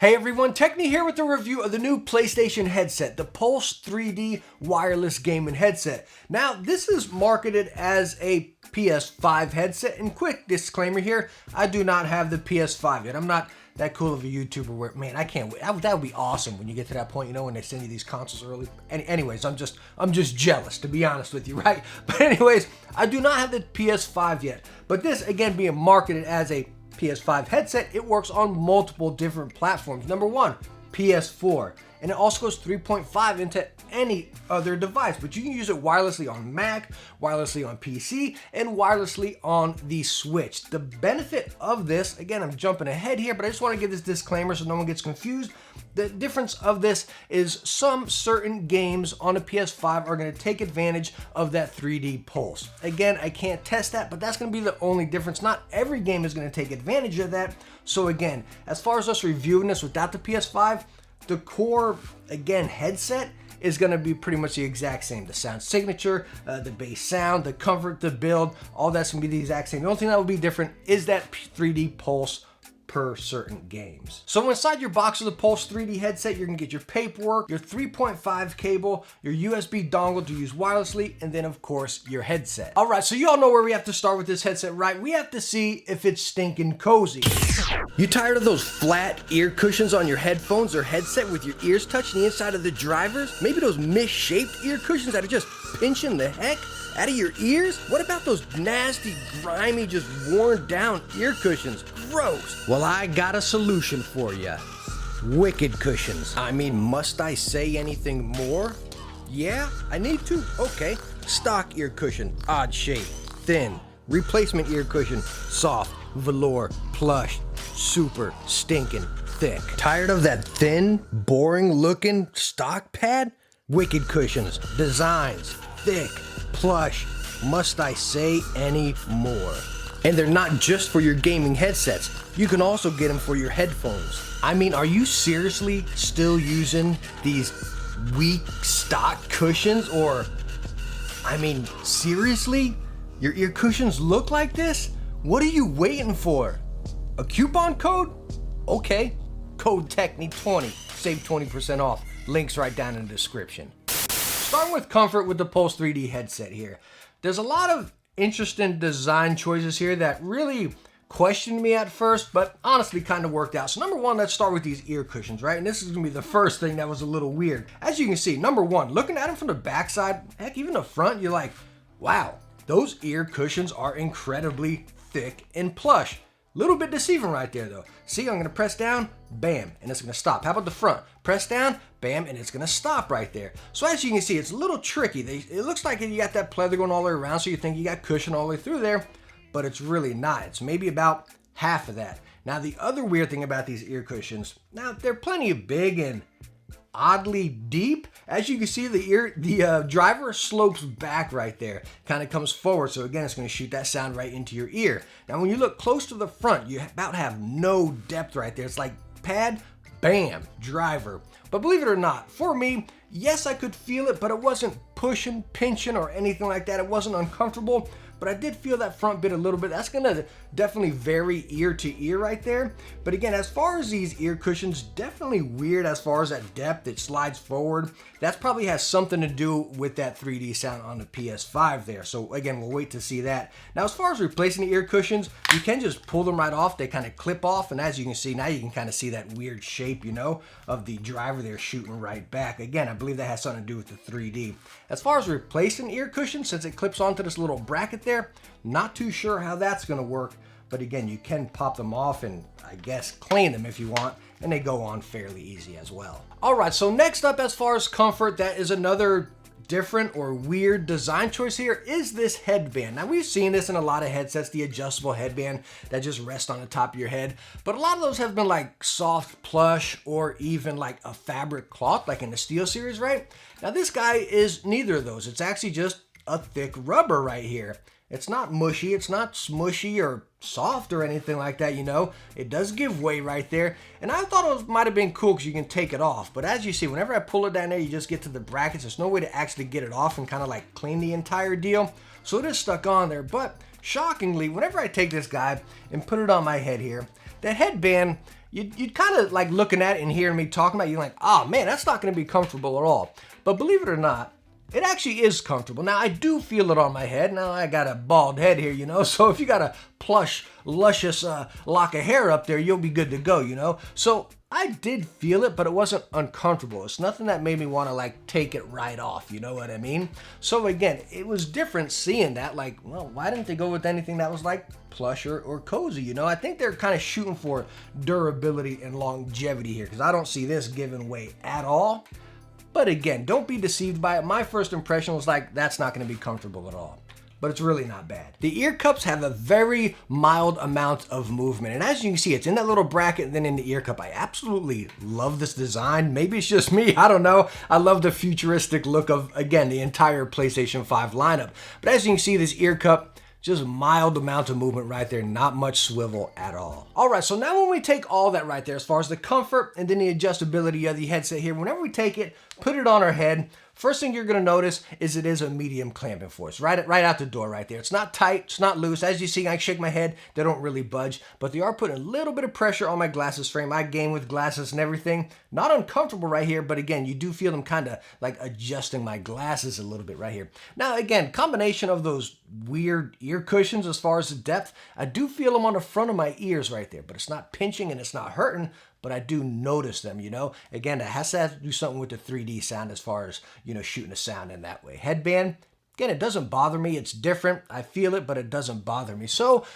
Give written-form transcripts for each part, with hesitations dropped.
Hey everyone, Techne here with a review of the new PlayStation headset, the Pulse 3D wireless gaming headset. Now, this is marketed as a PS5 headset, and quick disclaimer here, I do not have the PS5 yet. I'm not that cool of a YouTuber where, man, I can't wait. That would be awesome when you get to that point, you know, when they send you these consoles early. Anyways, I'm just jealous, to be honest with you, right? But anyways, I do not have the PS5 yet. But this, again, being marketed as a PS5 headset, it works on multiple different platforms. Number one, PS4, and it also goes 3.5 into any other device, but you can use it wirelessly on Mac, wirelessly on PC, and wirelessly on the Switch. The benefit of this, again, I'm jumping ahead here, but I just want to give this disclaimer so no one gets confused. The difference of this is some certain games on a PS5 are going to take advantage of that 3D pulse. Again, I can't test that, but that's going to be the only difference. Not every game is going to take advantage of that. So again, as far as us reviewing this without the PS5, the core, again, headset is going to be pretty much the exact same. The sound signature, the bass sound, the comfort, the build, all that's going to be the exact same. The only thing that will be different is that 3D pulse per certain games. So inside your box of the Pulse 3D headset, you're gonna get your paperwork, your 3.5 cable, your USB dongle to use wirelessly, and then of course your headset. All right, so you all know where we have to start with this headset, right? We have to see if it's stinking cozy. You tired of those flat ear cushions on your headphones or headset with your ears touching the inside of the drivers? Maybe those misshaped ear cushions that are just pinching the heck out of your ears? What about those nasty, grimy, just worn down ear cushions? Gross. Well, I got a solution for you. Wicked cushions. I mean, must I say anything more? Yeah, I need to. Okay. Stock ear cushion, odd shape, thin. Replacement ear cushion, soft, velour, plush, super stinking thick. Tired of that thin, boring looking stock pad? Wicked cushions, designs, thick, plush, must I say any more? And they're not just for your gaming headsets. You can also get them for your headphones. I mean, are you seriously still using these weak stock cushions? Or, I mean, seriously? Your ear cushions look like this? What are you waiting for? A coupon code? Okay, code Techne20, save 20% off. Links right down in the description. Starting with comfort with the Pulse 3D headset here. There's a lot of interesting design choices here that really questioned me at first, but honestly kind of worked out. So number one, let's start with these ear cushions, right? And this is gonna be the first thing that was a little weird. As you can see, number one, looking at them from the backside, heck, even the front, you're like, wow, those ear cushions are incredibly thick and plush. Little bit deceiving right there though. See, I'm gonna press down, bam, and it's gonna stop. How about the front? Press down, bam, and it's gonna stop right there. So as you can see, it's a little tricky. It looks like you got that pleather going all the way around, so you think you got cushion all the way through there, but it's really not. It's maybe about half of that. Now the other weird thing about these ear cushions, now they're plenty big and oddly deep. As you can see, the driver slopes back right there, kind of comes forward. So again, it's going to shoot that sound right into your ear. Now, when you look close to the front, you about have no depth right there. It's like pad, bam, driver. But believe it or not, for me, yes, I could feel it, but it wasn't pushing, pinching, or anything like that. It wasn't uncomfortable, but I did feel that front bit a little bit. That's gonna definitely vary ear to ear right there. But again, as far as these ear cushions, definitely weird as far as that depth. It slides forward. That probably has something to do with that 3D sound on the PS5 there. So again, we'll wait to see that. Now, as far as replacing the ear cushions, you can just pull them right off. They kind of clip off, and as you can see, now you can kind of see that weird shape, you know, of the driver there shooting right back. Again, I believe that has something to do with the 3D. As far as replacing ear cushions, since it clips onto this little bracket there, not too sure how that's going to work. But again, you can pop them off and I guess clean them if you want, and they go on fairly easy as well. All right, so next up, as far as comfort, that is another different or weird design choice here, is this headband. Now, we've seen this in a lot of headsets, the adjustable headband that just rests on the top of your head, but a lot of those have been like soft plush or even like a fabric cloth, like in the Steel series, right? Now, this guy is neither of those. It's actually just a thick rubber right here. It's not mushy, it's not smushy or soft or anything like that, you know. It does give way right there, and I thought it might have been cool because you can take it off, but as you see, whenever I pull it down there, you just get to the brackets. There's no way to actually get it off and kind of like clean the entire deal, so it is stuck on there. But shockingly, whenever I take this guy and put it on my head here, the headband, you'd kind of like looking at it and hearing me talking about it, you're like, oh man, that's not going to be comfortable at all. But believe it or not, it actually is comfortable. Now, I do feel it on my head. Now, I got a bald head here, you know, so if you got a plush, luscious lock of hair up there, you'll be good to go, you know. So I did feel it, but it wasn't uncomfortable. It's nothing that made me want to like take it right off, you know what I mean? So again, it was different seeing that, like, well, why didn't they go with anything that was like plush or cozy, you know? I think they're kind of shooting for durability and longevity here, because I don't see this giving way at all. But again, don't be deceived by it. My first impression was like, that's not going to be comfortable at all. But it's really not bad. The ear cups have a very mild amount of movement. And as you can see, it's in that little bracket and then in the ear cup. I absolutely love this design. Maybe it's just me, I don't know. I love the futuristic look of, again, the entire PlayStation 5 lineup. But as you can see, this ear cup, just mild amount of movement right there, not much swivel at all. All right, so now when we take all that right there, as far as the comfort and then the adjustability of the headset here, whenever we take it, put it on our head, first thing you're gonna notice is it is a medium clamping force, right out the door right there. It's not tight, it's not loose. As you see, I shake my head, they don't really budge, but they are putting a little bit of pressure on my glasses frame. I game with glasses and everything. Not uncomfortable right here, but again, you do feel them kind of like adjusting my glasses a little bit right here. Now again, combination of those weird ear cushions as far as the depth, I do feel them on the front of my ears right there, but it's not pinching and it's not hurting, but I do notice them, you know? Again, it has to have to do something with the 3D sound as far as, you know, shooting a sound in that way. Headband, again, it doesn't bother me. It's different. I feel it, but it doesn't bother me. So,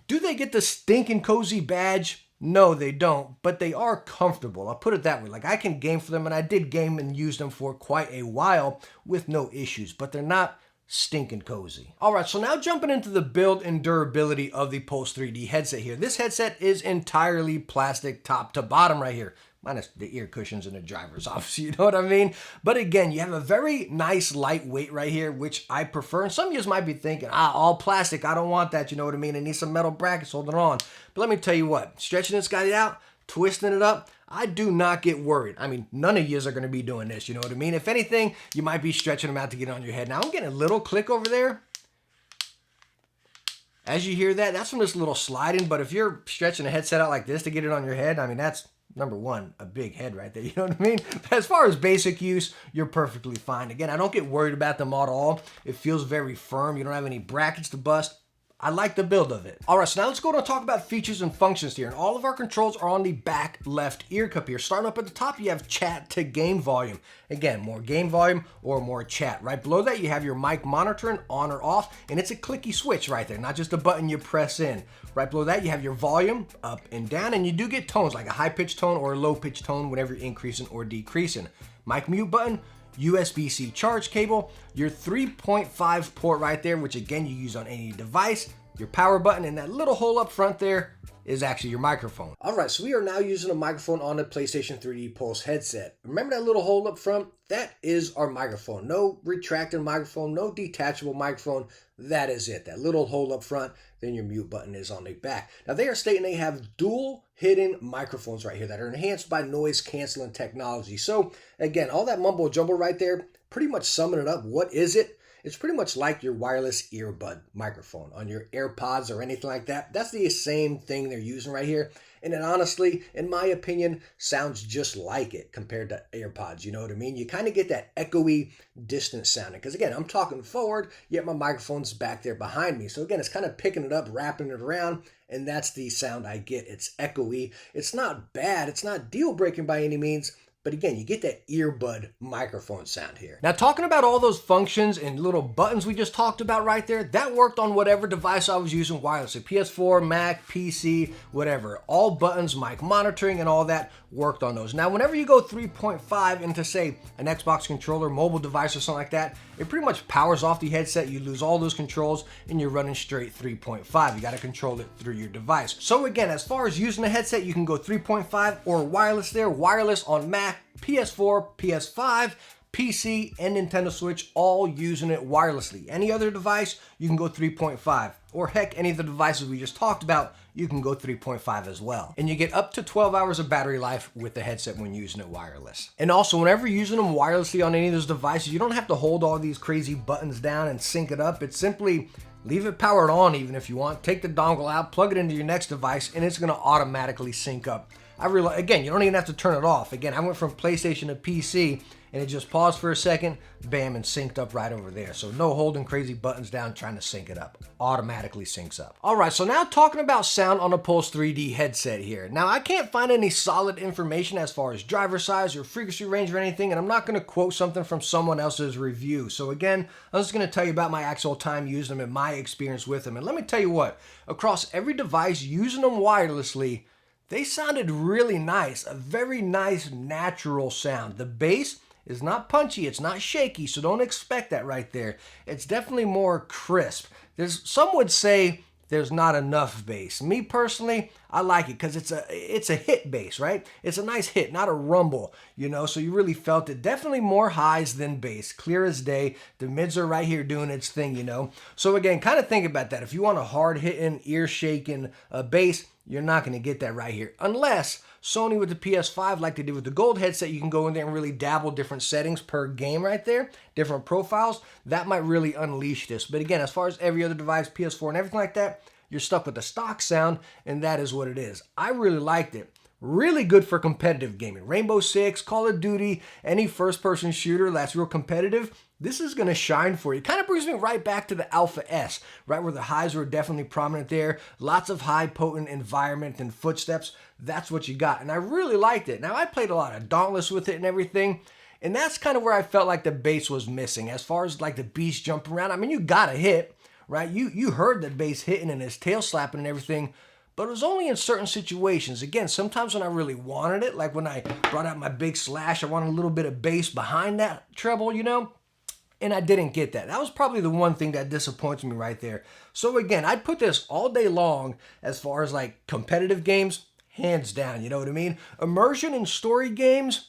do they get the stinking cozy badge? No, they don't, but they are comfortable. I'll put it that way. Like, I can game for them, and I did game and use them for quite a while with no issues, but they're not stinking cozy. All right, so now jumping into the build and durability of the Pulse 3D headset here. This headset is entirely plastic top to bottom right here, minus the ear cushions and the drivers, obviously, you know what I mean? But again, you have a very nice lightweight right here, which I prefer. And some of you might be thinking, all plastic, I don't want that, you know what I mean? I need some metal brackets holding on. But let me tell you what, stretching this guy out, twisting it up, I do not get worried. I mean, none of yous are going to be doing this, you know what I mean? If anything, you might be stretching them out to get on your head. Now, I'm getting a little click over there. As you hear that, that's from this little sliding, but if you're stretching a headset out like this to get it on your head, I mean, that's, number one, a big head right there, you know what I mean? But as far as basic use, you're perfectly fine. Again, I don't get worried about them at all. It feels very firm. You don't have any brackets to bust. I like the build of it. All right, so now let's go and talk about features and functions here. And all of our controls are on the back left ear cup here. Starting up at the top, you have chat to game volume. Again, more game volume or more chat. Right below that, you have your mic monitoring on or off, and it's a clicky switch right there, not just a button you press in. Right below that, you have your volume up and down, and you do get tones like a high-pitched tone or a low-pitched tone whenever you're increasing or decreasing. Mic mute button, USB-C charge cable, your 3.5 port right there, which again you use on any device, your power button, and that little hole up front there is actually your microphone. All right, so we are now using a microphone on the PlayStation 3D Pulse headset. Remember that little hole up front? That is our microphone. No retracting microphone, no detachable microphone. That is it. That little hole up front, then your mute button is on the back. Now they are stating they have dual hidden microphones right here that are enhanced by noise canceling technology. So again, all that mumbo jumbo right there, pretty much summing it up. What is it? It's pretty much like your wireless earbud microphone on your AirPods or anything like that. That's the same thing they're using right here. And it honestly, in my opinion, sounds just like it compared to AirPods. You know what I mean? You kind of get that echoey, distant sounding. Because again, I'm talking forward, yet my microphone's back there behind me. So again, it's kind of picking it up, wrapping it around, and that's the sound I get. It's echoey. It's not bad. It's not deal-breaking by any means. But again, you get that earbud microphone sound here. Now, talking about all those functions and little buttons we just talked about right there, that worked on whatever device I was using wirelessly. PS4, Mac, PC, whatever. All buttons, mic monitoring, and all that worked on those. Now, whenever you go 3.5 into, say, an Xbox controller, mobile device, or something like that, it pretty much powers off the headset. You lose all those controls, and you're running straight 3.5. You got to control it through your device. So again, as far as using a headset, you can go 3.5 or wireless there. Wireless on Mac, PS4, PS5, PC, and Nintendo Switch, all using it wirelessly. Any other device, you can go 3.5. Or heck, any of the devices we just talked about, you can go 3.5 as well. And you get up to 12 hours of battery life with the headset when using it wireless. And also, whenever you're using them wirelessly on any of those devices, you don't have to hold all these crazy buttons down and sync it up. It's simply leave it powered on even if you want. Take the dongle out, plug it into your next device, and it's gonna automatically sync up I realize, again, you don't even have to turn it off. Again, I went from PlayStation to PC, and it just paused for a second, bam, and synced up right over there. So no holding crazy buttons down trying to sync it up. Automatically syncs up. All right, so now talking about sound on a Pulse 3D headset here. Now, I can't find any solid information as far as driver size or frequency range or anything, and I'm not going to quote something from someone else's review. So again, I'm just going to tell you about my actual time using them and my experience with them. And let me tell you what, across every device using them wirelessly, they sounded really nice. A very nice, natural sound. The bass is not punchy, it's not shaky, so don't expect that right there. It's definitely more crisp. Some would say there's not enough bass. Me personally, I like it because it's a hit bass, right? It's a nice hit, not a rumble, you know, so you really felt it. Definitely more highs than bass, clear as day. The mids are right here doing its thing, you know. So again, kind of think about that. If you want a hard-hitting, ear-shaking bass, you're not going to get that right here. Unless Sony with the PS5, like they did with the Gold headset, you can go in there and really dabble different settings per game right there, different profiles. That might really unleash this. But again, as far as every other device, PS4 and everything like that, you're stuck with the stock sound, and that is what it is. I really liked it. Really good for competitive gaming. Rainbow Six, Call of Duty, any first-person shooter that's real competitive, this is going to shine for you. Kind of brings me right back to the Alpha S, right where the highs were definitely prominent there. Lots of high potent environment and footsteps. That's what you got, and I really liked it. Now, I played a lot of Dauntless with it and everything, and that's kind of where I felt like the bass was missing. As far as like the beast jumping around, I mean, you got a hit, right? You heard the bass hitting and his tail slapping and everything, but it was only in certain situations. Again, sometimes when I really wanted it, like when I brought out my big slash, I wanted a little bit of bass behind that treble, you know? And I didn't get that. That was probably the one thing that disappoints me right there. So again, I'd put this all day long as far as like competitive games, hands down, you know what I mean? Immersion and story games,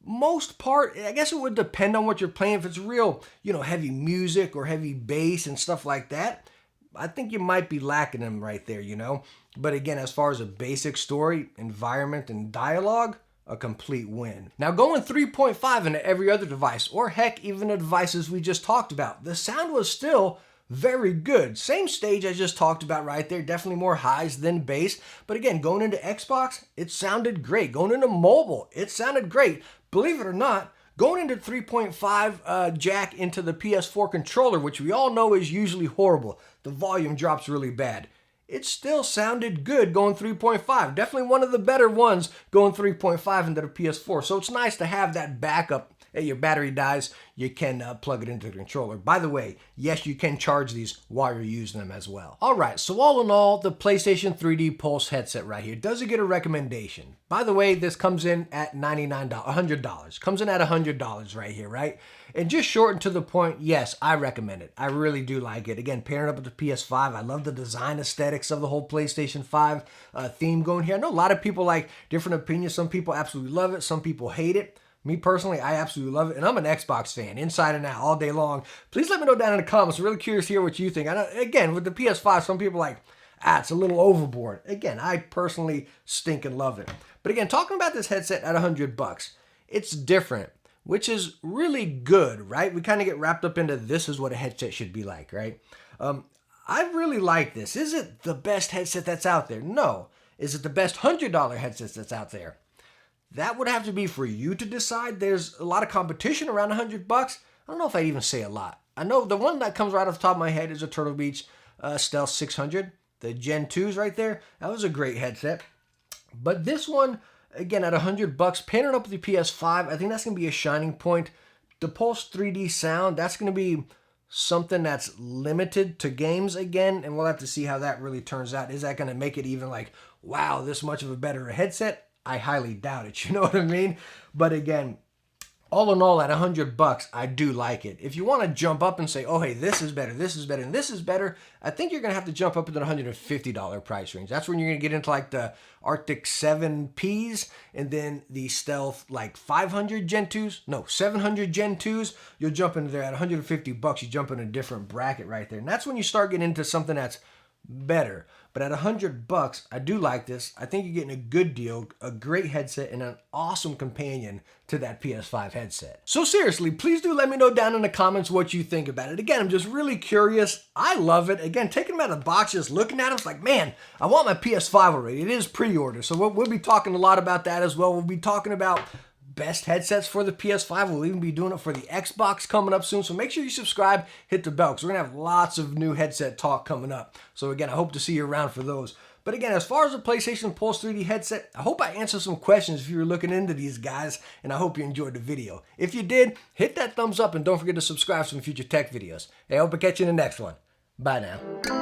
most part, I guess it would depend on what you're playing. If it's real, you know, heavy music or heavy bass and stuff like that, I think you might be lacking them right there, you know? But again, as far as a basic story, environment, and dialogue, a complete win. Now going 3.5 into every other device, or heck, even the devices we just talked about, the sound was still very good. Same stage I just talked about right there, definitely more highs than bass. But again, going into Xbox, it sounded great. Going into mobile, it sounded great. Believe it or not, going into 3.5 jack into the PS4 controller, which we all know is usually horrible. The volume drops really bad. It still sounded good going 3.5. Definitely one of the better ones going 3.5 into the PS4. So it's nice to have that backup. Hey, your battery dies, you can plug it into the controller. By the way, yes, you can charge these while you're using them as well. All right, so all in all, the PlayStation 3D Pulse headset right here, does it get a recommendation? By the way, this comes in at $100. Comes in at $100 right here, right? And just short and to the point, yes, I recommend it. I really do like it. Again, pairing up with the PS5, I love the design aesthetics of the whole PlayStation 5 theme going here. I know a lot of people like different opinions. Some people absolutely love it. Some people hate it. Me personally, I absolutely love it, and I'm an Xbox fan, inside and out, all day long. Please let me know down in the comments. I'm really curious to hear what you think. I know, again, with the PS5, some people are like, it's a little overboard. Again, I personally stinking love it. But again, talking about this headset at $100, it's different, which is really good, right? We kind of get wrapped up into this is what a headset should be like, right? I really like this. Is it the best headset that's out there? No. Is it the best $100 headset that's out there? That would have to be for you to decide. There's a lot of competition around $100. I don't know if I'd even say a lot. I know the one that comes right off the top of my head is a Turtle Beach Stealth 600. The Gen 2s right there. That was a great headset. But this one, again, at $100, pairing up with the PS5, I think that's going to be a shining point. The Pulse 3D sound, that's going to be something that's limited to games again, and we'll have to see how that really turns out. Is that going to make it even like, wow, this much of a better headset? I highly doubt it, you know what I mean? But again, all in all, at $100, I do like it. If you want to jump up and say, oh, hey, this is better, and this is better, I think you're going to have to jump up into the $150 price range. That's when you're going to get into like the Arctic 7Ps and then the Stealth like 500 Gen 2s. No, 700 Gen 2s. You'll jump into there at $150. You jump in a different bracket right there. And that's when you start getting into something that's better. But at $100, I do like this. I think you're getting a good deal, a great headset, and an awesome companion to that PS5 headset. So seriously, please do let me know down in the comments what you think about it. Again, I'm just really curious. I love it. Again, taking them out of the box, just looking at them, it's like, man, I want my PS5 already. It is pre-order, so we'll be talking a lot about that as well. We'll be talking about best headsets for the PS5. We'll even be doing it for the Xbox coming up soon. So make sure you subscribe, hit the bell, because we're going to have lots of new headset talk coming up. So again, I hope to see you around for those. But again, as far as the PlayStation Pulse 3D headset, I hope I answered some questions if you were looking into these guys, and I hope you enjoyed the video. If you did, hit that thumbs up and don't forget to subscribe for some future tech videos. Hey, I hope I catch you in the next one. Bye now.